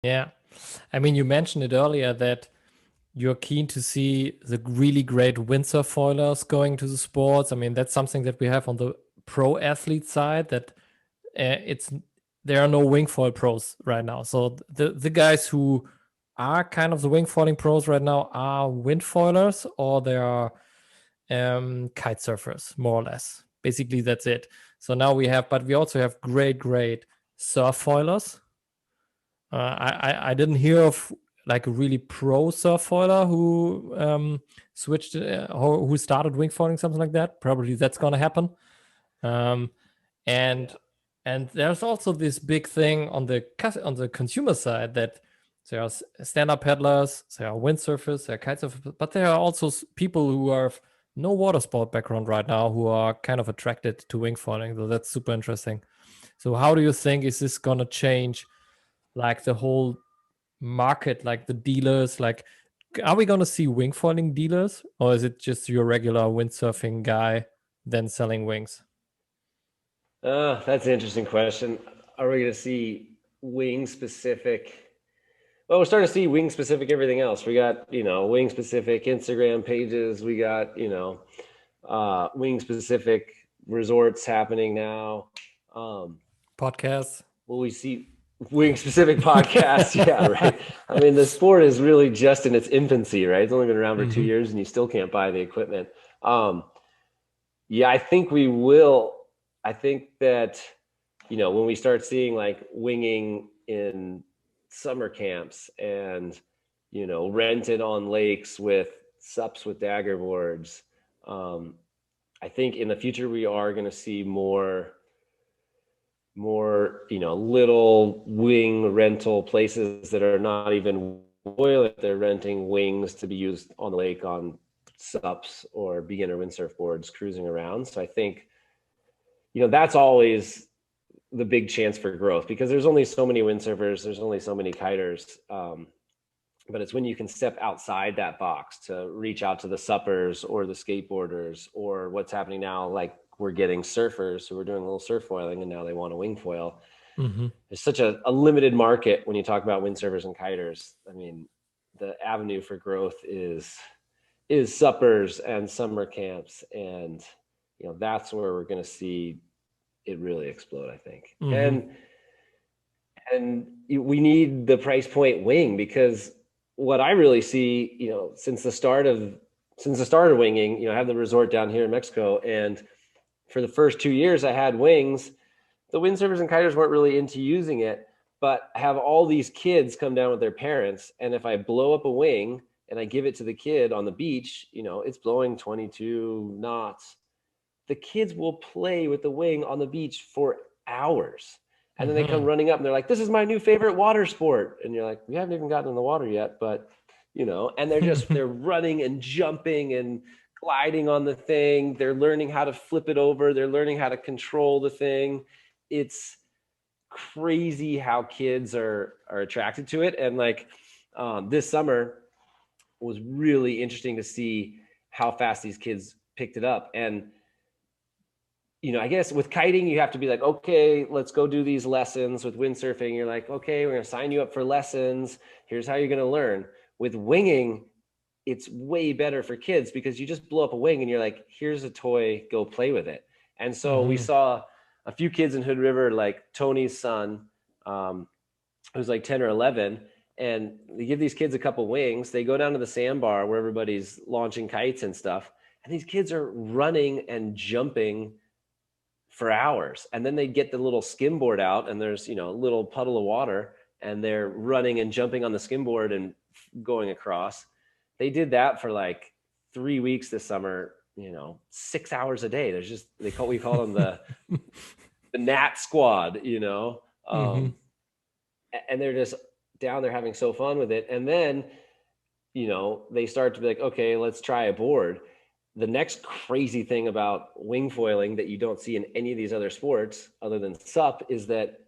Yeah. I mean, you mentioned it earlier that you're keen to see the really great windsurf foilers going to the sports. I mean, that's something that we have on the pro athlete side that it's there are no wing foil pros right now. So the guys who are kind of the wing foiling pros right now are wind foilers or they are kite surfers, more or less. Basically, that's it. So now but we also have great surf foilers. I didn't hear of like a really pro surf foiler who switched or who started wing foiling, something like that. Probably that's gonna happen. Um, and Yeah. and there's also this big thing on the consumer side that there are stand-up paddlers, there are windsurfers, there are kite surfers, but there are also people who have no water sport background right now who are kind of attracted to wing foiling. So that's super interesting. So how do you think is this gonna change like the whole market, like the dealers? Like, are we gonna see wing foiling dealers, or is it just your regular windsurfing guy then selling wings? That's an interesting question. Are we going to see wing specific? Well, we're starting to see wing specific everything else. We got, wing specific Instagram pages. We got, wing specific resorts happening now. Um, Podcasts. will we see wing specific podcasts? Yeah, right. I mean, the sport is really just in its infancy, right? It's only been around for two Hmm. years and you still can't buy the equipment. Um, yeah, I think we will. I think that, when we start seeing like winging in summer camps and, rented on lakes with sups with dagger boards, um, I think in the future we are going to see more, little wing rental places that are not even oil. They're renting wings to be used on the lake on sups or beginner windsurf boards cruising around. So I think, that's always the big chance for growth because there's only so many windsurfers, there's only so many kiters. But it's when you can step outside that box to reach out to the suppers or the skateboarders or what's happening now, like we're getting surfers who are doing a little surf foiling and now they want a wing foil. Hmm. There's such a limited market when you talk about windsurfers and kiters. I mean, the avenue for growth is suppers and summer camps, and that's where we're going to see it really explode, I think. Hmm. And we need the price point wing because what I really see, since the start of winging, I have the resort down here in Mexico, and for the first 2 years I had wings. The windsurfers and kiters weren't really into using it, but I have all these kids come down with their parents, and if I blow up a wing and I give it to the kid on the beach, it's blowing 22 knots. The kids will play with the wing on the beach for hours. And then they come Hmm. running up and they're like, "This is my new favorite water sport." And you're like, "We haven't even gotten in the water yet," but and they're running and jumping and gliding on the thing. They're learning how to flip it over. They're learning how to control the thing. It's crazy how kids are attracted to it. And like this summer was really interesting to see how fast these kids picked it up. And I guess with kiting, you have to be like, okay, let's go do these lessons. With windsurfing, you're like, okay, we're going to sign you up for lessons. Here's how you're going to learn. With winging, it's way better for kids because you just blow up a wing and you're like, here's a toy, go play with it. And so we Hmm. saw a few kids in Hood River, like Tony's son, who's like 10 or 11, and they give these kids a couple wings. They go down to the sandbar where everybody's launching kites and stuff. And these kids are running and jumping for hours. And then they get the little skimboard out and there's, a little puddle of water and they're running and jumping on the skimboard and going across. They did that for like 3 weeks this summer, 6 hours a day. We call them the Nat Squad, Hmm. and they're just down there having so fun with it. And then, they start to be like, okay, let's try a board. The next crazy thing about wing foiling that you don't see in any of these other sports other than sup is that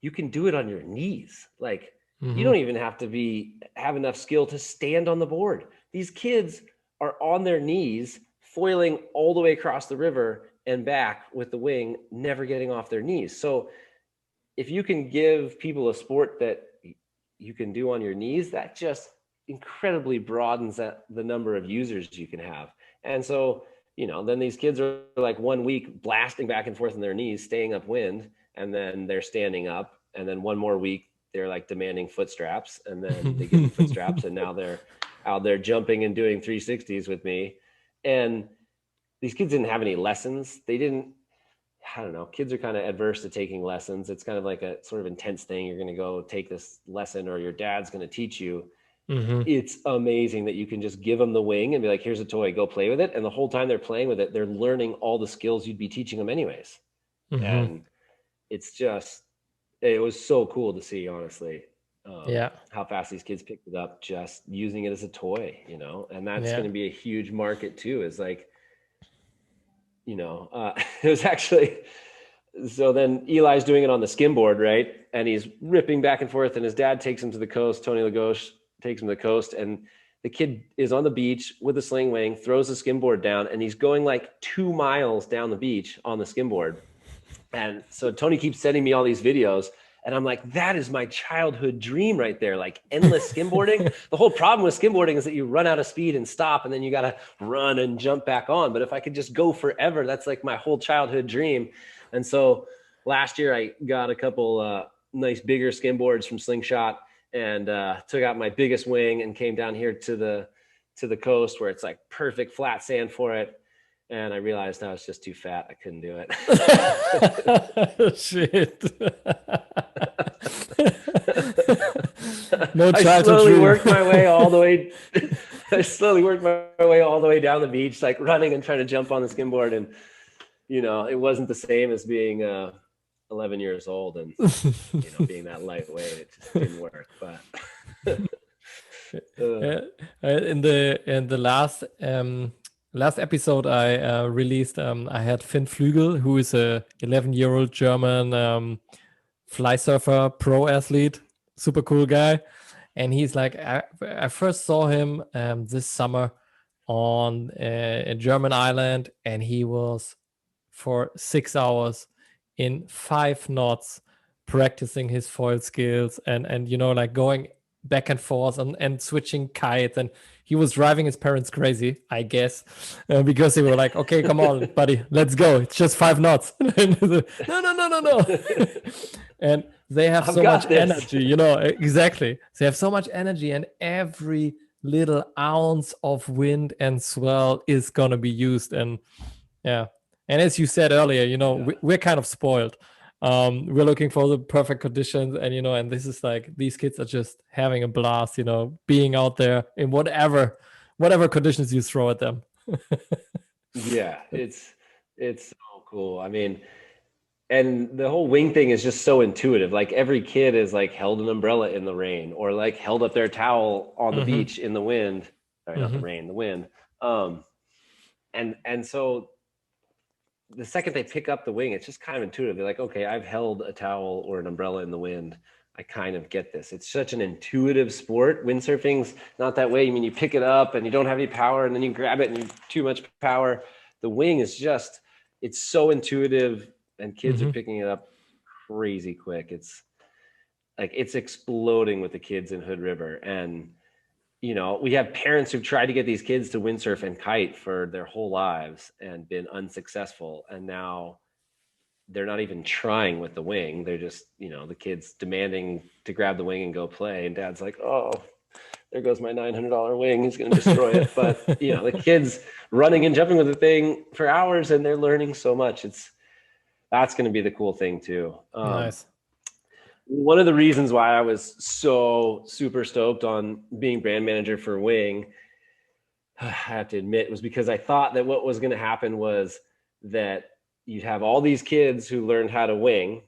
you can do it on your knees. Like you Hmm. don't even have to have enough skill to stand on the board. These kids are on their knees foiling all the way across the river and back with the wing, never getting off their knees. So if you can give people a sport that you can do on your knees, that just incredibly broadens the number of users you can have. And so, then these kids are like 1 week blasting back and forth on their knees, staying upwind, and then they're standing up. And then one more week, they're like demanding foot straps, and then they give them foot straps, and now they're out there jumping and doing 360s with me. And these kids didn't have any lessons. They didn't, I don't know, kids are kind of adverse to taking lessons. It's kind of like a sort of intense thing. You're going to go take this lesson, or your dad's going to teach you. It's amazing that you can just give them the wing and be like, here's a toy, go play with it. And the whole time they're playing with it, they're learning all the skills you'd be teaching them anyways. And it was so cool to see, honestly, how fast these kids picked it up, just using it as a toy, and that's going to be a huge market too, is like, it was actually, so then Eli's doing it on the skimboard, right? And he's ripping back and forth, and his dad takes him to the coast. Tony Lagos takes him to the coast, and the kid is on the beach with a sling wing, throws the skimboard down, and he's going like 2 miles down the beach on the skimboard. And so Tony keeps sending me all these videos, and I'm like, that is my childhood dream right there, like endless skimboarding. The whole problem with skimboarding is that you run out of speed and stop, and then you got to run and jump back on. But if I could just go forever, that's like my whole childhood dream. And so last year I got a couple nice bigger skimboards from Slingshot, and took out my biggest wing and came down here to the coast where it's like perfect flat sand for it. And I realized I was just too fat. I couldn't do it. Shit. No I slowly worked my way all the way. I slowly worked my way all the way down the beach, like running and trying to jump on the skimboard. And, it wasn't the same as being 11 years old and, being that lightweight. It just didn't work. But in the last episode I released, I had Finn Flügel, who is a 11-year-old German fly surfer pro athlete, super cool guy. And he's like, I first saw him this summer on a German island, and he was for 6 hours in 5 knots practicing his foil skills and like going back and forth and switching kites, and he was driving his parents crazy, I guess, because they were like, okay, come on, buddy, let's go, it's just 5 knots. No. And they have so much energy, exactly, they have so much energy, and every little ounce of wind and swell is gonna be used. And and as you said earlier, we're kind of spoiled. We're looking for the perfect conditions, and and this is like, these kids are just having a blast, being out there in whatever conditions you throw at them. Yeah, it's so cool. I mean, and the whole wing thing is just so intuitive. Like every kid is like held an umbrella in the rain, or like held up their towel on the beach in the wind. Sorry, not the rain, the wind. And so the second they pick up the wing, it's just kind of intuitive. They're like, okay, I've held a towel or an umbrella in the wind. I kind of get this. It's such an intuitive sport. Windsurfing's not that way. I mean, you pick it up and you don't have any power, and then you grab it and you have too much power. The wing is just, it's so intuitive, and kids are picking it up crazy quick. It's like, it's exploding with the kids in Hood River. And, we have parents who've tried to get these kids to windsurf and kite for their whole lives and been unsuccessful. And now they're not even trying with the wing. They're just, the kid's demanding to grab the wing and go play. And dad's like, oh, there goes my $900 wing. He's going to destroy it. But, the kid's running and jumping with the thing for hours, and they're learning so much. That's going to be the cool thing too. Nice. One of the reasons why I was so super stoked on being brand manager for Wing, I have to admit, was because I thought that what was going to happen was that you'd have all these kids who learned how to wing,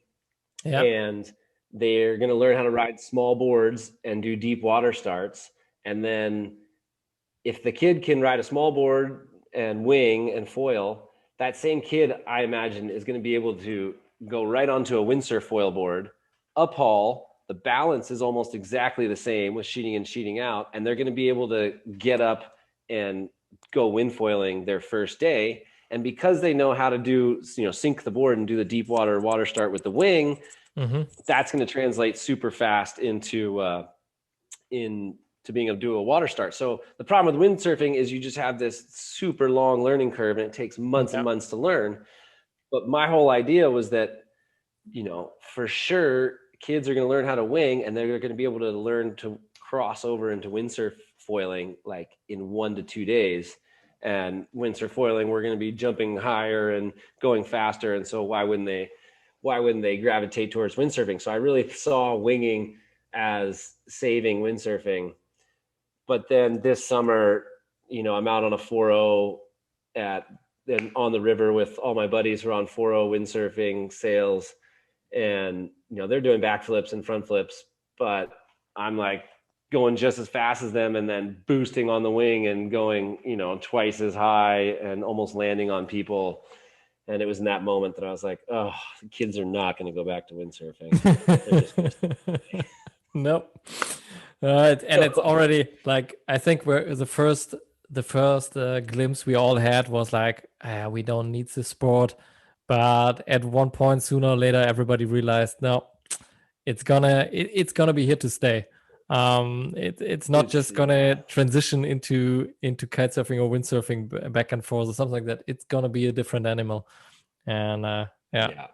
and they're going to learn how to ride small boards and do deep water starts. And then if the kid can ride a small board and wing and foil, that same kid, I imagine, is going to be able to go right onto a windsurf foil board, uphaul. The balance is almost exactly the same with sheeting in, sheeting out, and they're going to be able to get up and go wind foiling their first day. And because they know how to do, sink the board and do the deep water start with the wing, that's going to translate super fast into in to being able to do a water start. So the problem with windsurfing is you just have this super long learning curve and it takes months and months to learn. But my whole idea was that, for sure kids are going to learn how to wing and they're going to be able to learn to cross over into windsurf foiling like in 1 to 2 days. And windsurf foiling, we're going to be jumping higher and going faster. And so why wouldn't they gravitate towards windsurfing? So I really saw winging as saving windsurfing. But then this summer, I'm out on a 4.0 on the river with all my buddies who are on 4.0 windsurfing sails, and they're doing backflips and front flips, but I'm like going just as fast as them and then boosting on the wing and going twice as high and almost landing on people. And it was in that moment that I was like, oh, the kids are not going to go back to windsurfing. Nope. And it's already like, I think we're the first glimpse we all had was like, we don't need this sport. But at one point, sooner or later, everybody realized, no, it's gonna be here to stay. It's not just gonna transition into kite surfing or windsurfing back and forth or something like that. It's gonna be a different animal. And yeah.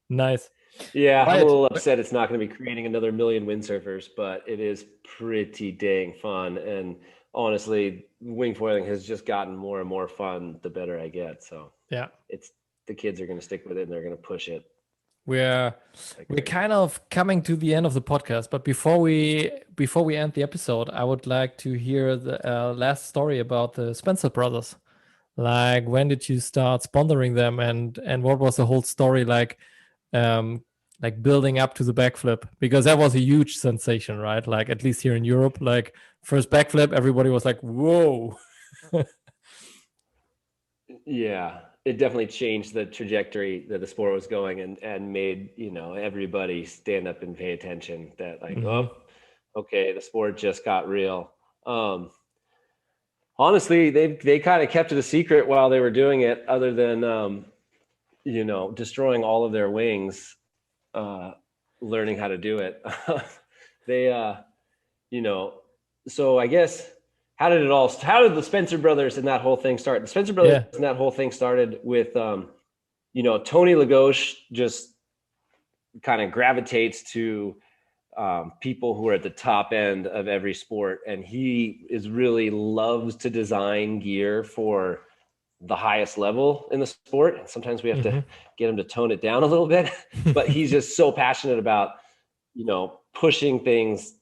Nice. Yeah, I'm a little upset it's not going to be creating another million windsurfers, but it is pretty dang fun. And honestly, wing foiling has just gotten more and more fun the better I get. So yeah, the kids are going to stick with it and they're going to push it. We're kind of coming to the end of the podcast, but before we end the episode, I would like to hear the last story about the Spencer brothers. Like, when did you start sponsoring them, and what was the whole story like? Like building up to the backflip, because that was a huge sensation, right? Like, at least here in Europe, like first backflip, everybody was like, "Whoa!" Yeah, it definitely changed the trajectory that the sport was going, and made everybody stand up and pay attention. That like, oh, okay, the sport just got real. Honestly, they kind of kept it a secret while they were doing it, other than destroying all of their wings. Learning how to do it. So I guess, how did the Spencer brothers and that whole thing start? The Spencer brothers and that whole thing started with, Tony Lagauche just kind of gravitates to people who are at the top end of every sport. And he really loves to design gear for the highest level in the sport. And sometimes we have to get him to tone it down a little bit, but he's just so passionate about, pushing things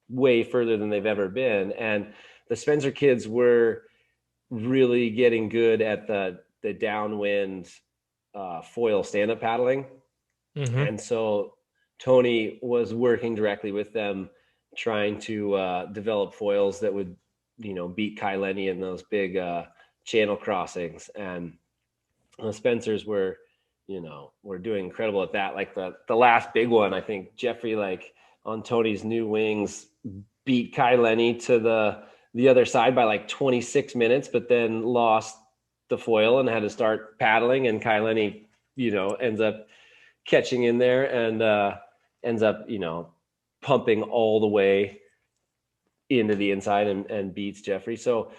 way further than they've ever been. And the Spencer kids were really getting good at the downwind foil stand-up paddling. And so Tony was working directly with them, trying to develop foils that would, beat Kai Lenny in those big channel crossings. And the Spencers were doing incredible at that. Like the last big one, I think Jeffrey, like on Tony's new wings, beat Kai Lenny to the other side by like 26 minutes, but then lost the foil and had to start paddling. And Kai Lenny, ends up catching in there and ends up, pumping all the way into the inside and beats Jeffrey. So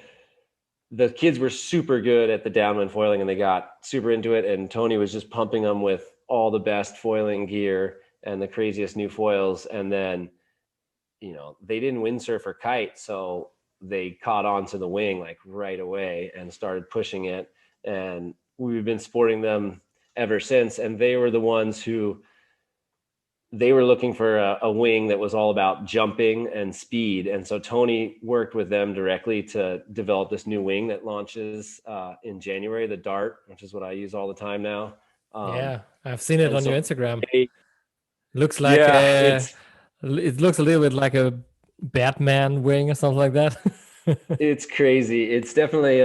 the kids were super good at the downwind foiling and they got super into it. And Tony was just pumping them with all the best foiling gear and the craziest new foils. And then, they didn't windsurf or kite. So they caught on to the wing like right away and started pushing it. And we've been sporting them ever since. And they were the ones who, they were looking for a wing that was all about jumping and speed. And so Tony worked with them directly to develop this new wing that launches in January, the Dart, which is what I use all the time now. Yeah, I've seen it on your Instagram. Looks like it looks a little bit like a Batman wing or something like that. It's crazy. It's definitely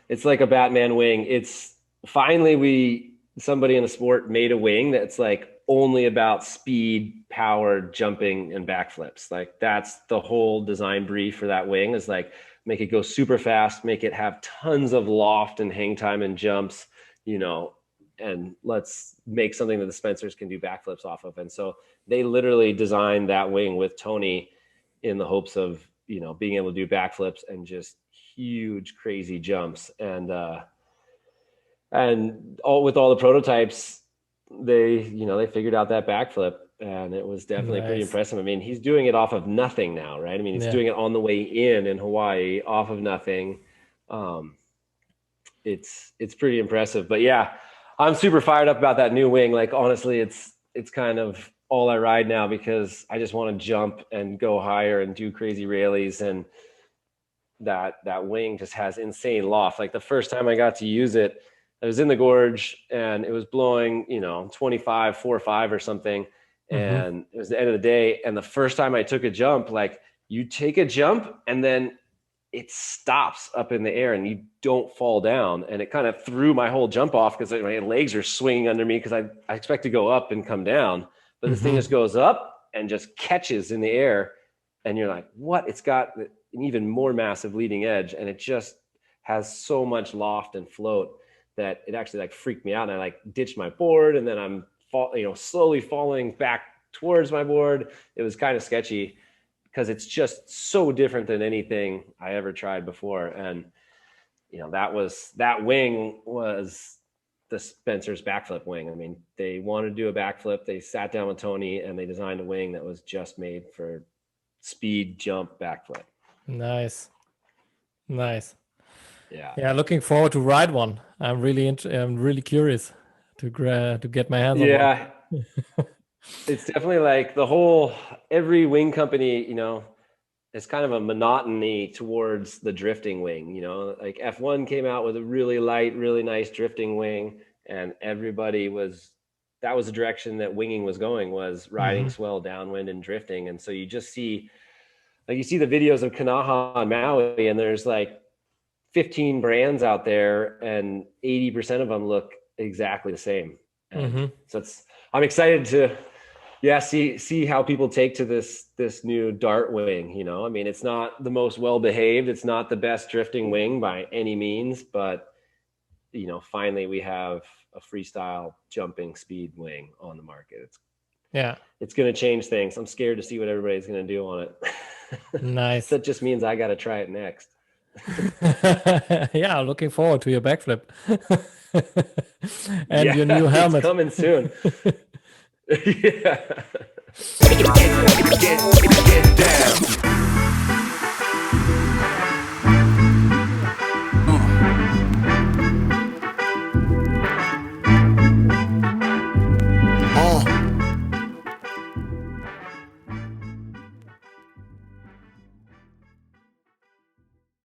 it's like a Batman wing. It's finally somebody in the sport made a wing that's like only about speed, power, jumping, and backflips. Like that's the whole design brief for that wing, is like make it go super fast, make it have tons of loft and hang time and jumps, and let's make something that the Spencers can do backflips off of. And so they literally designed that wing with Tony in the hopes of, being able to do backflips and just huge, crazy jumps. And with all the prototypes, they figured out that backflip, and it was definitely pretty impressive. I mean, he's doing it off of nothing now, right? I mean, he's doing it on the way in Hawaii off of nothing. It's pretty impressive. But yeah, I'm super fired up about that new wing. Like, honestly, it's kind of all I ride now, because I just want to jump and go higher and do crazy railies. And that wing just has insane loft. Like, the first time I got to use it, I was in the gorge and it was blowing, 25, 4 or 5 or something. And it was the end of the day. And the first time I took a jump, like, you take a jump and then it stops up in the air and you don't fall down. And it kind of threw my whole jump off, because my legs are swinging under me, because I expect to go up and come down. But this thing just goes up and just catches in the air. And you're like, what? It's got an even more massive leading edge. And it just has so much loft and float that it actually like freaked me out. And I like ditched my board, and then I'm slowly falling back towards my board. It was kind of sketchy, because it's just so different than anything I ever tried before. And, that wing was the Spencer's backflip wing. I mean, they wanted to do a backflip. They sat down with Tony and they designed a wing that was just made for speed jump backflip. Nice. Yeah. Looking forward to ride one. I'm really curious to get my hands on one. Yeah. It's definitely like every wing company, it's kind of a monotony towards the drifting wing. Like F1 came out with a really light, really nice drifting wing, and that was the direction that winging was going, was riding swell downwind and drifting. And so you just see the videos of Kanaha on Maui, and there's like 15 brands out there and 80% of them look exactly the same. So I'm excited to see how people take to this new dart wing. I mean, it's not the most well behaved, it's not the best drifting wing by any means, but finally we have a freestyle jumping speed wing on the market. It's going to change things. I'm scared to see what everybody's going to do on it. Nice. That just means I got to try it next. Yeah, looking forward to your backflip. And your new helmet. It's coming soon. Yeah. Get down.